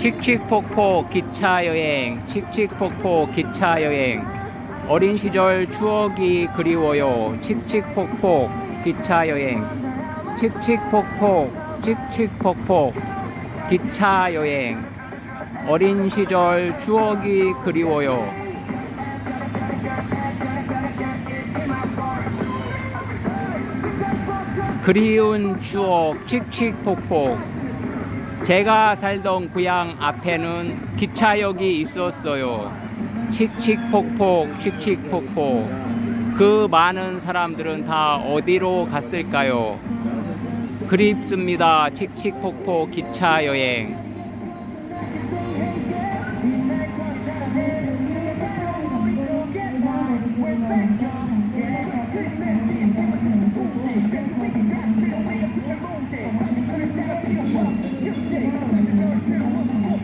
칙칙폭포 기차여행, 칙칙폭포 기차여행. 어린 시절 추억이 그리워요. 칙칙폭포 기차여행. 칙칙폭포, 칙칙폭포 기차여행. 어린 시절 추억이 그리워요. 그리운 추억, 칙칙폭포. 제가 살던 고향 앞에는 기차역이 있었어요. 칙칙폭폭, 칙칙폭포. 그 많은 사람들은 다 어디로 갔을까요? 그립습니다. 칙칙폭포 기차여행.